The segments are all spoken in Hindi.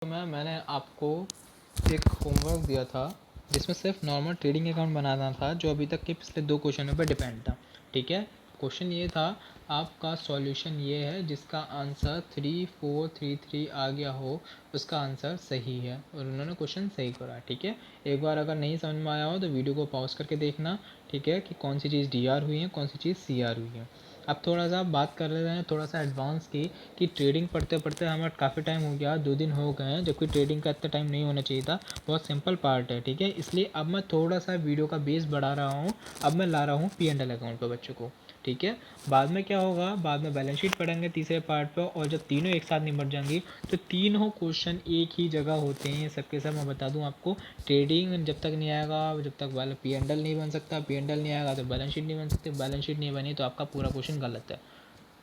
मैंने आपको एक होमवर्क दिया था जिसमें सिर्फ नॉर्मल ट्रेडिंग अकाउंट बनाना था, जो अभी तक के पिछले 2 क्वेश्चनों पर डिपेंड था। ठीक है, क्वेश्चन ये था, आपका सॉल्यूशन ये है जिसका आंसर 3433 आ गया हो, उसका आंसर सही है। और उन्होंने क्वेश्चन सही करा। ठीक है, एक बार अगर नहीं समझ में आया हो तो वीडियो को पॉज करके देखना। ठीक है, कि कौन सी चीज़ डी आर हुई है, कौन सी चीज़ सी आर हुई है। अब थोड़ा सा बात कर रहे हैं, थोड़ा सा एडवांस की, कि ट्रेडिंग पढ़ते पढ़ते हमें काफ़ी टाइम हो गया, 2 दिन हो गए हैं, जबकि ट्रेडिंग का इतना टाइम नहीं होना चाहिए था। बहुत सिंपल पार्ट है। ठीक है, इसलिए अब मैं थोड़ा सा वीडियो का बेस बढ़ा रहा हूँ। अब मैं ला रहा हूँ पी एंड एल अकाउंट पर बच्चों को। ठीक है, बाद में क्या होगा, बाद में बैलेंस शीट पढ़ेंगे तीसरे पार्ट पर, और जब तीनों एक साथ निपट जाएंगी तो तीनों क्वेश्चन एक ही जगह होते हैं सबके सब। मैं बता दूं आपको, ट्रेडिंग जब तक नहीं आएगा, जब तक वाला पी एंड एल नहीं बन सकता, पी एंड एल नहीं आएगा तो बैलेंस शीट नहीं बन सकती, बैलेंस शीट नहीं बनी तो आपका पूरा क्वेश्चन गलत है।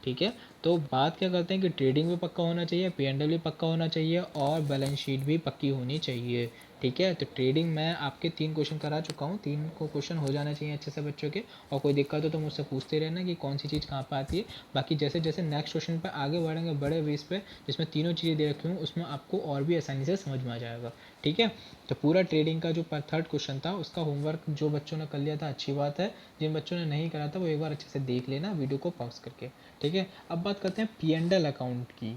ठीक है, तो बात क्या करते हैं कि ट्रेडिंग भी पक्का होना चाहिए, पी एंड एल भी पक्का होना चाहिए, और बैलेंस शीट भी पक्की होनी चाहिए। ठीक है, तो ट्रेडिंग मैं आपके 3 क्वेश्चन करा चुका हूँ, 3 को क्वेश्चन हो जाना चाहिए अच्छे से बच्चों के। और कोई दिक्कत हो तो मुझसे पूछते रहना कि कौन सी चीज़ कहाँ पर आती है। बाकी जैसे जैसे नेक्स्ट क्वेश्चन पर आगे बढ़ेंगे बड़े बेस पे, जिसमें तीनों चीज़ें दे रखी हूँ, उसमें आपको और भी आसानी से समझ में आ जाएगा। ठीक है, तो पूरा ट्रेडिंग का जो थर्ड क्वेश्चन था उसका होमवर्क जो बच्चों ने कर लिया था अच्छी बात है, जिन बच्चों ने नहीं करा था वो एक बार अच्छे से देख लेना वीडियो को पॉज करके। ठीक है, अब बात करते हैं पी एंड एल अकाउंट की।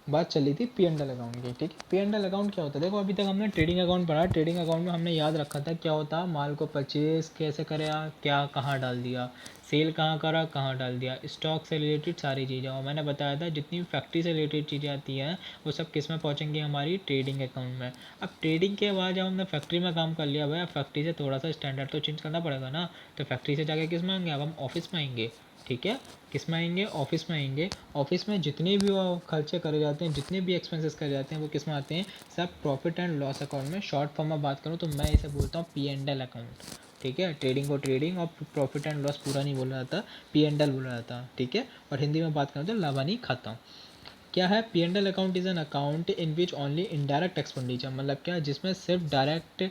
बात चली थी पी एंड एल अकाउंट की। ठीक है, पी एंड एल अकाउंट क्या होता है, देखो अभी तक हमने ट्रेडिंग अकाउंट पढ़ा। ट्रेडिंग अकाउंट में हमने याद रखा था क्या होता है, माल को परचेज कैसे करा, क्या कहाँ डाल दिया, सेल कहाँ करा, कहाँ डाल दिया, स्टॉक से रिलेटेड सारी चीज़ें। और मैंने बताया था जितनी भी फैक्ट्री से रिलेटेड चीज़ें आती हैं वो सब किस में पहुँचेंगी, हमारी ट्रेडिंग अकाउंट में। अब ट्रेडिंग के बाद जब हमने फैक्ट्री में काम कर लिया, भाई फैक्ट्री से थोड़ा सा स्टैंडर्ड तो चेंज करना पड़ेगा ना। तो फैक्ट्री से जाके किस में आएंगे, अब हम ऑफिस में आएंगे। ठीक है, किस में आएंगे, ऑफिस में आएंगे। ऑफिस में जितने भी वो खर्चे करे जाते हैं, जितने भी एक्सपेंसेस करे जाते हैं, वो किस में आते हैं, सब प्रॉफिट एंड लॉस अकाउंट में। शॉर्ट फॉर्म में बात करूँ तो मैं इसे बोलता हूँ पी एंड एल अकाउंट। ठीक है, ट्रेडिंग को ट्रेडिंग और प्रॉफिट एंड लॉस पूरा नहीं बोला जाता, पी एंड एल बोला जाता। ठीक है, और हिंदी में बात करूँ तो लाभानी खाता। क्या है, P and L account is an account in which only indirect expenditure, मतलब क्या, जिसमें सिर्फ डायरेक्ट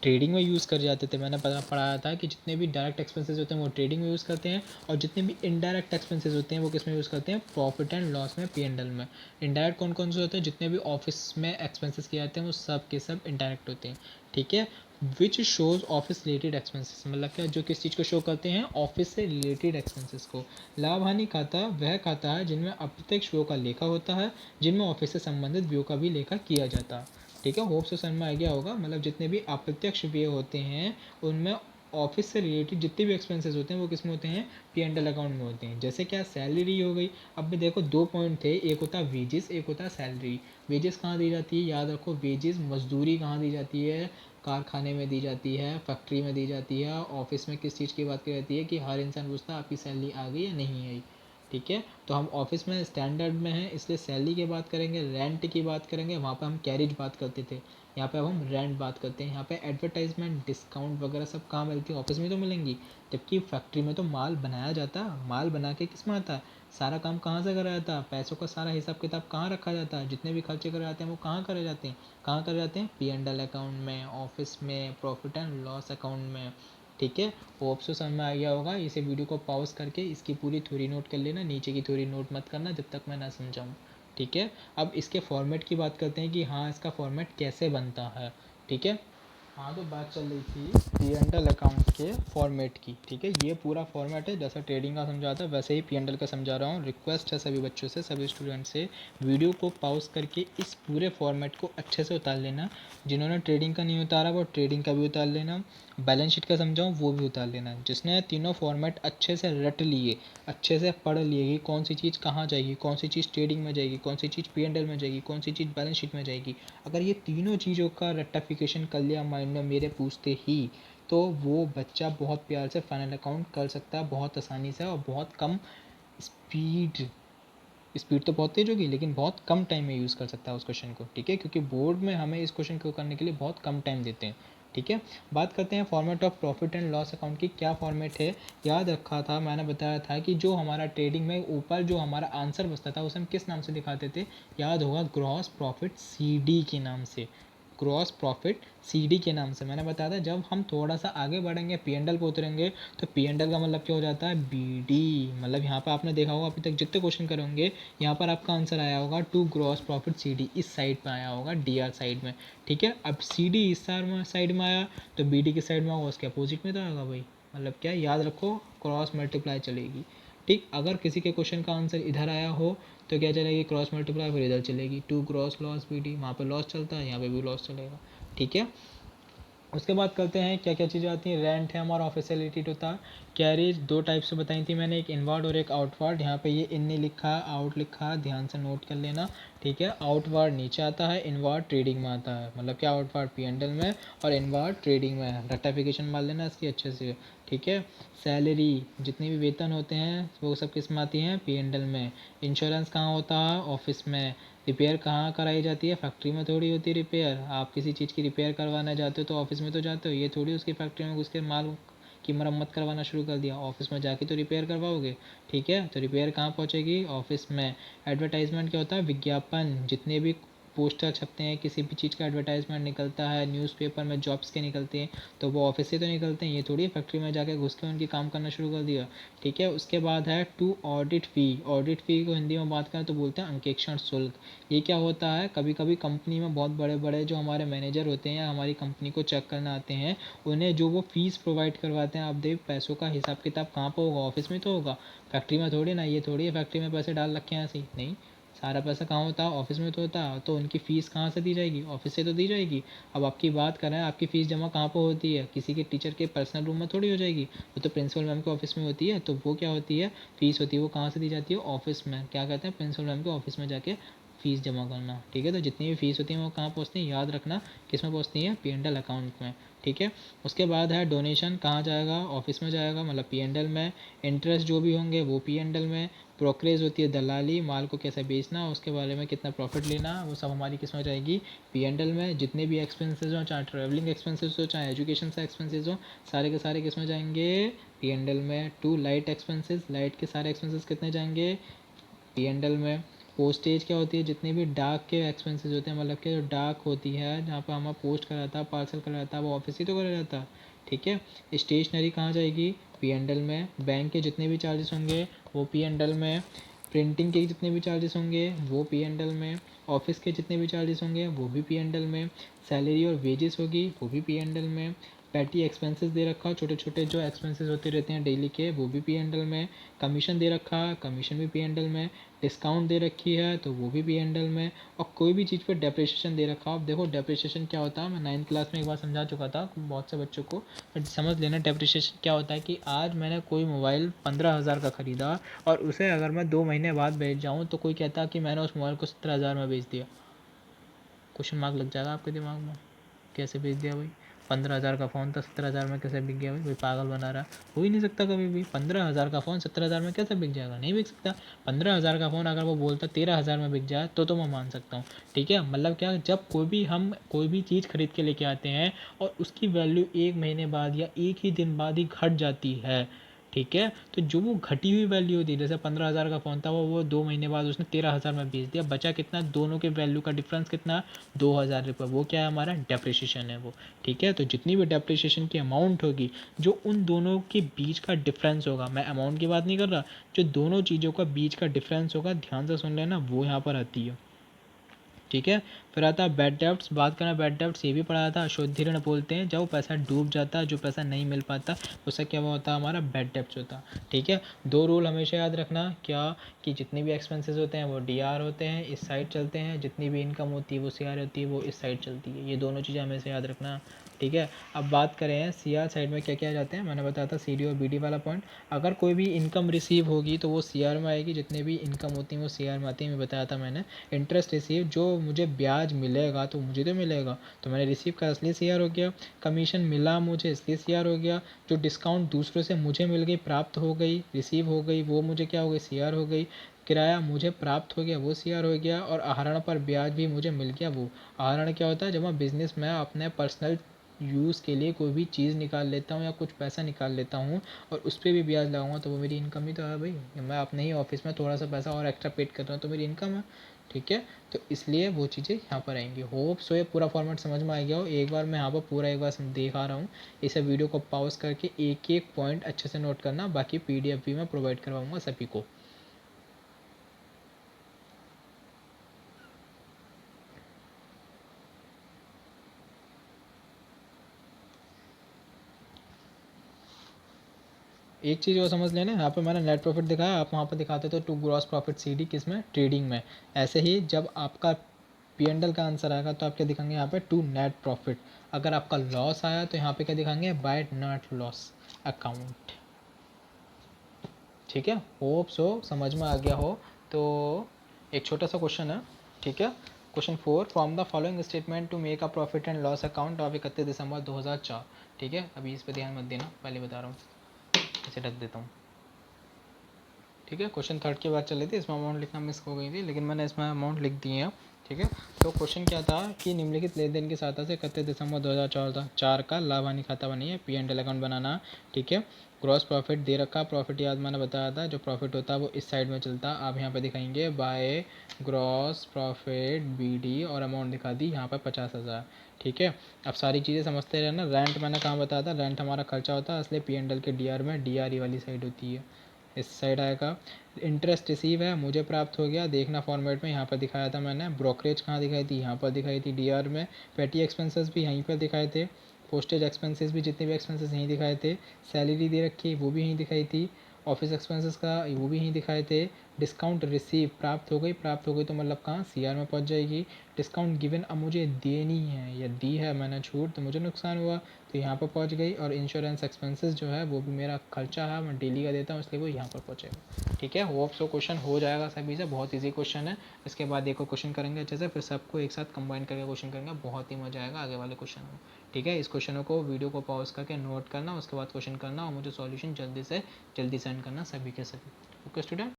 ट्रेडिंग में यूज़ कर जाते थे। मैंने पढ़ाया था कि जितने भी डायरेक्ट एक्सपेंसेस होते हैं वो ट्रेडिंग में यूज़ करते हैं, और जितने भी इनडायरेक्ट एक्सपेंसेस होते हैं वो किस में यूज़ करते हैं, प्रॉफिट एंड लॉस में, पी एंड एल में। इनडायरेक्ट कौन कौन से होते हैं, जितने भी ऑफिस में एक्सपेंसेस किए जाते हैं वो सब के सब इनडायरेक्ट होते हैं। ठीक है, which shows office related expenses, मतलब क्या, जो किस चीज़ को शो करते हैं, ऑफिस से रिलेटेड एक्सपेंसेस को। लाभ हानि खाता वह खाता है जिनमें अप्रत्यक्ष व्यय का लेखा होता है, जिनमें ऑफिस से संबंधित व्यय का भी लेखा किया जाता है। ठीक है, होप से समझ में आ गया होगा। मतलब जितने भी अप्रत्यक्ष व्यय होते हैं उनमें ऑफिस से रिलेटेड जितने भी एक्सपेंसेस होते हैं वो किस में होते हैं, पी एंड एल अकाउंट में होते हैं। जैसे क्या, सैलरी हो गई। अब भी देखो 2 पॉइंट थे, एक होता है वेजेस, एक होता है सैलरी। वेजेस कहाँ दी जाती है, याद रखो, वेजेस मजदूरी कहाँ दी जाती है, कारखाने में दी जाती है, फैक्ट्री में दी जाती है। ऑफिस में किस चीज़ की बात की जाती है कि हर इंसान पूछता है आपकी सैलरी आ गई या नहीं आई। ठीक है, तो हम ऑफिस में स्टैंडर्ड में हैं इसलिए सैलरी की बात करेंगे। रेंट की बात करेंगे, वहाँ पे हम कैरिज बात करते थे, यहाँ पे अब हम रेंट बात करते हैं। यहाँ पे एडवर्टाइजमेंट, डिस्काउंट वगैरह सब कहाँ मिलती है, ऑफिस में तो मिलेंगी। जबकि फैक्ट्री में तो माल बनाया जाता है, माल बना के किस में आता है, सारा काम कहाँ से करा जाता है, पैसों का सारा हिसाब किताब कहाँ रखा जाता है, जितने भी खर्चे करे जाते हैं वो कहाँ करे जाते हैं, कहाँ करे जाते हैं, पी एंड एल अकाउंट में, ऑफिस में, प्रॉफिट एंड लॉस अकाउंट में। ठीक है, होप सो समझ में आ गया होगा। इसे वीडियो को पॉज करके इसकी पूरी थ्योरी नोट कर लेना, नीचे की थ्योरी नोट मत करना जब तक मैं ना समझाऊँ। ठीक है, अब इसके फॉर्मेट की बात करते हैं कि हाँ इसका फॉर्मेट कैसे बनता है। ठीक है, हाँ तो बात चल रही थी पी एंड एल अकाउंट के फॉर्मेट की। ठीक है, ये पूरा फॉर्मेट है, जैसा ट्रेडिंग का समझा था वैसे ही पी एंड एल का समझा रहा हूँ। रिक्वेस्ट है सभी बच्चों से, सभी स्टूडेंट से, वीडियो को पॉज करके इस पूरे फॉर्मेट को अच्छे से उतार लेना। जिन्होंने ट्रेडिंग का नहीं उतारा वो ट्रेडिंग का भी उतार लेना, बैलेंस शीट का समझाऊँ वो भी उतार लेना। जिसने तीनों फॉर्मेट अच्छे से रट लिए, अच्छे से पढ़ लिए कि कौन सी चीज़ कहाँ जाएगी, कौन सी चीज़ ट्रेडिंग में जाएगी, कौन सी चीज़ पी एंड एल में जाएगी, कौन सी चीज़ बैलेंस शीट में जाएगी, अगर ये तीनों चीज़ों का रेक्टिफिकेशन कर लिया माइंड में मेरे पूछते ही, तो वो बच्चा बहुत प्यार से फाइनल अकाउंट कर सकता है, बहुत आसानी से और बहुत कम स्पीड। स्पीड तो बहुत तेज होगी लेकिन बहुत कम टाइम में यूज़ कर सकता है उस क्वेश्चन को। ठीक है, क्योंकि बोर्ड में हमें इस क्वेश्चन को करने के लिए बहुत कम टाइम देते हैं। ठीक है, बात करते हैं format of profit and loss account की। क्या फॉर्मेट है, याद रखा था मैंने, बताया था कि जो हमारा ट्रेडिंग में ऊपर जो हमारा आंसर बचता था उसे हम किस नाम से दिखाते थे, याद होगा, ग्रॉस प्रॉफिट, सी डी के नाम से। ग्रॉस प्रॉफिट CD के नाम से। मैंने बताया था जब हम थोड़ा सा आगे बढ़ेंगे P&L पे उतरेंगे तो P&L का मतलब क्या हो जाता है, BD। मतलब यहाँ पर आपने देखा होगा अभी तक जितने क्वेश्चन करेंगे यहाँ पर आपका आंसर आया होगा टू ग्रॉस प्रॉफिट CD, इस साइड पे आया होगा DR साइड में। ठीक है, अब CD इस साइड में आया तो BD की साइड में होगा, उसके अपोजिट में तो आएगा भाई। मतलब क्या, याद रखो क्रॉस मल्टीप्लाई चलेगी। ठीक, अगर किसी के क्वेश्चन का आंसर इधर आया हो तो क्या चलेगी, क्रॉस मल्टीप्लाई, फिर इधर चलेगी टू क्रॉस लॉस BD, वहाँ पे लॉस चलता है, यहाँ पे भी लॉस चलेगा। ठीक है, उसके बाद करते हैं क्या क्या चीज़ें आती हैं। रेंट है हमारा ऑफिशियलिटी होता है। कैरिज दो टाइप से बताई थी मैंने, एक इनवर्ड और एक आउटवर्ड। यहाँ पे ये इन नहीं लिखा है, आउट लिखा है, ध्यान से नोट कर लेना। ठीक है, आउटवर्ड नीचे आता है, इनवर्ड ट्रेडिंग में आता है। मतलब क्या, आउटवर्ड P&L में और इनवर्ड ट्रेडिंग में। रेक्टिफिकेशन मार लेना इसकी अच्छे से। ठीक है, सैलरी जितने भी वेतन होते हैं वो सब किस में आती हैं, P&L में। इंश्योरेंस कहाँ होता है, ऑफिस में। रिपेयर कहाँ कराई जाती है, फैक्ट्री में थोड़ी होती है रिपेयर। आप किसी चीज़ की रिपेयर करवाना जाते हो तो ऑफिस में तो जाते हो, ये थोड़ी उसकी फैक्ट्री में घुस के माल की मरम्मत करवाना शुरू कर दिया, ऑफिस में जाके तो रिपेयर करवाओगे। ठीक है, तो रिपेयर कहाँ पहुँचेगी, ऑफिस में। एडवर्टाइजमेंट क्या होता है, विज्ञापन। जितने भी पोस्टर छपते हैं, किसी भी चीज़ का एडवर्टाइजमेंट निकलता है, न्यूज़पेपर में जॉब्स के निकलते हैं, तो वो ऑफिस से तो निकलते हैं, ये थोड़ी फैक्ट्री में जाके घुस के उनकी काम करना शुरू कर दिया। ठीक है, उसके बाद है टू ऑडिट फ़ी। ऑडिट फ़ी को हिंदी में बात करें तो बोलते हैं अंकेक्षण शुल्क। ये क्या होता है, कभी कभी कंपनी में बहुत बड़े बड़े जो हमारे मैनेजर होते हैं या हमारी कंपनी को चेक करने आते हैं, उन्हें जो वो फीस प्रोवाइड करवाते हैं, आप देख पैसों का हिसाब किताब कहाँ पर होगा, ऑफिस में तो होगा, फैक्ट्री में थोड़ी ना। ये थोड़ी है फैक्ट्री में पैसे डाल रखे हैं ऐसे ही, नहीं, सारा पैसा कहाँ होता है, ऑफिस में तो होता है। तो उनकी फ़ीस कहाँ से दी जाएगी, ऑफिस से तो दी जाएगी। अब आपकी बात करें, आपकी फ़ीस जमा कहाँ पर होती है, किसी के टीचर के पर्सनल रूम में थोड़ी हो जाएगी, वो तो प्रिंसिपल मैम के ऑफिस में होती है। तो वो क्या होती है, फ़ीस होती है, वो कहाँ से दी जाती है, ऑफिस में। क्या कहते हैं, प्रिंसिपल मैम के ऑफिस में जाके फ़ीस जमा करना। ठीक है, तो जितनी भी फ़ीस होती है वो कहाँ पहुँचती है, याद रखना, किस में पहुँचती है, P&L अकाउंट में। ठीक है, उसके बाद है डोनेशन, कहाँ जाएगा, ऑफिस में जाएगा, मतलब P&L में। इंटरेस्ट जो भी होंगे वो P&L में। ब्रोकरेज होती है दलाली, माल को कैसे बेचना, उसके बारे में कितना प्रॉफिट लेना, वो सब हमारी किस में जाएगी, P&L में। जितने भी एक्सपेंसेस हो, चाहे ट्रैवलिंग एक्सपेंसेस हो, चाहे एजुकेशन से एक्सपेंसेस हो, सारे के सारे किस में जाएंगे, P&L में। टू लाइट एक्सपेंसेस, लाइट के सारे एक्सपेंसेस कितने जाएंगे, P&L में। पोस्टेज क्या होती है, जितने भी डाक के एक्सपेंसेस होते हैं, मतलब कि जो डाक होती है जहाँ पर हमारा पोस्ट करा था, पार्सल करा था, वो ऑफिस ही तो करा जाता है। ठीक है, स्टेशनरी कहाँ जाएगी, P&L में। बैंक के जितने भी चार्जेस होंगे वो P&L में। प्रिंटिंग के जितने भी चार्जेस होंगे वो P&L में। ऑफिस के जितने भी चार्जेस होंगे वो भी P&L में। सैलरी और वेजेस होगी वो भी P&L में। पैटी एक्सपेंसेस दे रखा, छोटे छोटे जो एक्सपेंसेस होते रहते हैं डेली के, वो भी P&L में। कमीशन दे रखा, कमीशन भी P&L में। डिस्काउंट दे रखी है तो वो भी P&L में। और कोई भी चीज़ पर डेप्रिसिएशन दे रखा, आप देखो डेप्रिसिएशन क्या होता है, मैं 9th क्लास में एक बार समझा चुका था बहुत से बच्चों को, बट समझ लेना डेप्रिसिएशन क्या होता है। कि आज मैंने कोई मोबाइल 15,000 का ख़रीदा और उसे अगर मैं 2 महीने बाद बेच जाऊँ तो कोई कहता कि मैंने उस मोबाइल को 17,000 में बेच दिया, क्वेश्चन मार्क लग जाएगा आपके दिमाग में, कैसे बेच दिया भाई, 15,000 का फ़ोन था 17,000 में कैसे बिक गया भाई, कोई पागल बना रहा है, हो ही नहीं सकता कभी भी। 15,000 का फ़ोन 17,000 में कैसे बिक जाएगा, नहीं बिक सकता। 15,000 का फ़ोन अगर वो बोलता 13,000 में बिक जाए तो मैं मान सकता हूँ। ठीक है, मतलब क्या, जब हम कोई भी चीज़ खरीद के लेके आते हैं और उसकी वैल्यू 1 महीने बाद या एक ही दिन बाद ही घट जाती है, ठीक है, तो जो वो घटी हुई वैल्यू होती है, जैसे 15,000 का फ़ोन था, वो 2 महीने बाद उसने 13,000 में बेच दिया, बचा कितना, दोनों के वैल्यू का डिफरेंस कितना, 2,000 रुपये, वो क्या है, हमारा डेप्रिसिएशन है वो। ठीक है, तो जितनी भी डेप्रिसिएशन की अमाउंट होगी, जो उन दोनों के बीच का डिफरेंस होगा, मैं अमाउंट की बात नहीं कर रहा, जो दोनों चीज़ों का बीच का डिफरेंस होगा, ध्यान से सुन लेना, वो यहाँ पर आती है। ठीक है, फिर आता है बैड डेब्ट्स। बात करें बैड डेब्ट्स, ये भी पढ़ा था, अशुद्ध ऋण बोलते हैं, जब पैसा डूब जाता है, जो पैसा नहीं मिल पाता, उससे क्या होता है, हमारा बैड डेब्ट्स होता है। ठीक है, दो रूल हमेशा याद रखना, क्या, कि जितने भी एक्सपेंसेस होते हैं वो DR होते हैं, इस साइड चलते हैं, जितनी भी इनकम होती है वो CR होती है, वो इस साइड चलती है। ये दोनों चीज़ें हमेशा याद रखना। ठीक है, अब बात करें CR साइड में क्या क्या जाते हैं, मैंने बताया था CD और BD वाला पॉइंट। अगर कोई भी इनकम रिसीव होगी तो वो CR में आएगी, जितनी भी इनकम होती है वो CR में आती है, मैं बताया था मैंने। इंटरेस्ट रिसीव, जो मुझे ब्याज मिलेगा तो मुझे तो मिलेगा, तो मैंने रिसीव करा इसलिए CR हो गया। कमीशन मिला मुझे इसलिए CR हो गया। जो डिस्काउंट दूसरों से मुझे मिल गई, प्राप्त हो गई, रिसीव हो गई, वो मुझे क्या हो गई, CR हो गई। किराया मुझे प्राप्त हो गया, वो CR हो गया। और आहरण पर ब्याज भी मुझे मिल गया, वो। आहरण क्या होता है, जब मैं बिजनेस में अपने पर्सनल यूज़ के लिए कोई भी चीज़ निकाल लेता हूँ या कुछ पैसा निकाल लेता हूँ और उस पर भी ब्याज लगाऊंगा तो वो मेरी इनकम ही तो है भाई। मैं अपने ही ऑफिस में थोड़ा सा पैसा और एक्स्ट्रा पेड कर रहा हूँ तो मेरी इनकम है। ठीक है, तो इसलिए वो चीज़ें यहाँ पर आएंगी। होप सो ये पूरा फॉर्मेट समझ में आ गया हो। एक बार मैं यहाँ पर पूरा एक बार दिखा रहा हूँ, इसे वीडियो को पॉज करके एक एक पॉइंट अच्छे से नोट करना, बाकी PDF भी मैं प्रोवाइड करवाऊँगा सभी को। एक चीज़ और समझ लेना, यहाँ पे मैंने नेट प्रॉफिट दिखाया, आप वहाँ पर दिखाते तो टू ग्रॉस प्रॉफिट CD किस में, ट्रेडिंग में। ऐसे ही जब आपका P&L का आंसर आएगा तो आप क्या दिखाएंगे यहाँ पे, टू नेट प्रॉफिट। अगर आपका लॉस आया तो यहाँ पे क्या दिखाएंगे, बाय नेट लॉस अकाउंट। ठीक है, होप सो समझ में आ गया हो। तो एक छोटा सा क्वेश्चन है, ठीक है। Question 4, from the following statement to make a profit and loss account of 31 December 2004। ठीक है, अभी इस पर ध्यान मत देना, पहले बता रहा हूँ, इसे ढक देता हूँ। ठीक है, क्वेश्चन 3 की बात चल रही थी, इसमें अमाउंट लिखना मिस हो गई थी, लेकिन मैंने इसमें अमाउंट लिख दी है। ठीक है, तो क्वेश्चन क्या था कि निम्नलिखित लेन देन की सहायता से 31 दिसंबर 2004 का लाभ हानि खाता बनिए, P&L अकाउंट बनाना। ठीक है, ग्रॉस प्रॉफिट दे रखा, प्रॉफिट याद मैंने बताया था, जो प्रॉफिट होता है वो इस साइड में चलता, आप यहाँ पे दिखाएंगे बाय ग्रॉस प्रॉफिट BD, और अमाउंट दिखा दी यहाँ पर 50,000। ठीक है, अब सारी चीज़ें समझते रहना। रेंट मैंने कहाँ बताया था, रेंट हमारा खर्चा होता है, इसलिए P&L के DR में DRE वाली साइड होती है, इस साइड आएगा। इंटरेस्ट रिसीव है, मुझे प्राप्त हो गया, देखना फॉर्मेट में, यहाँ पर दिखाया था मैंने। ब्रोकरेज कहाँ दिखाई थी, यहाँ पर दिखाई थी DR में। पेटी एक्सपेंसेस भी यहीं पर दिखाए थे, पोस्टेज एक्सपेंसेस भी, जितने भी एक्सपेंसेस यहीं दिखाए थे। सैलरी दे रखी, वो भी यहीं दिखाई थी। ऑफिस एक्सपेंसेस का वो भी यहीं दिखाए थे। डिस्काउंट रिसीव, प्राप्त हो गई, प्राप्त हो गई तो मतलब कहाँ, CR में पहुँच जाएगी। डिस्काउंट गिवन, अब मुझे देनी है या दी है मैंने छूट, तो मुझे नुकसान हुआ तो यहाँ पर पहुँच गई। और इंश्योरेंस एक्सपेंसेस जो है वो भी मेरा खर्चा है, मैं डेली का देता हूँ, इसलिए वो यहाँ पर पहुँचेगा। ठीक है, होप सो क्वेश्चन हो जाएगा सभी से, बहुत ईजी क्वेश्चन है। इसके बाद एक और क्वेश्चन करेंगे अच्छे से, फिर सबको एक साथ कंबाइन करके क्वेश्चन करेंगे, बहुत ही मजा आएगा आगे वाले क्वेश्चन में। ठीक है, इस क्वेश्चनों को वीडियो को पॉज करके नोट करना, उसके बाद क्वेश्चन करना, और मुझे सॉल्यूशन जल्दी से जल्दी सेंड करना सभी के सभी। Okay student.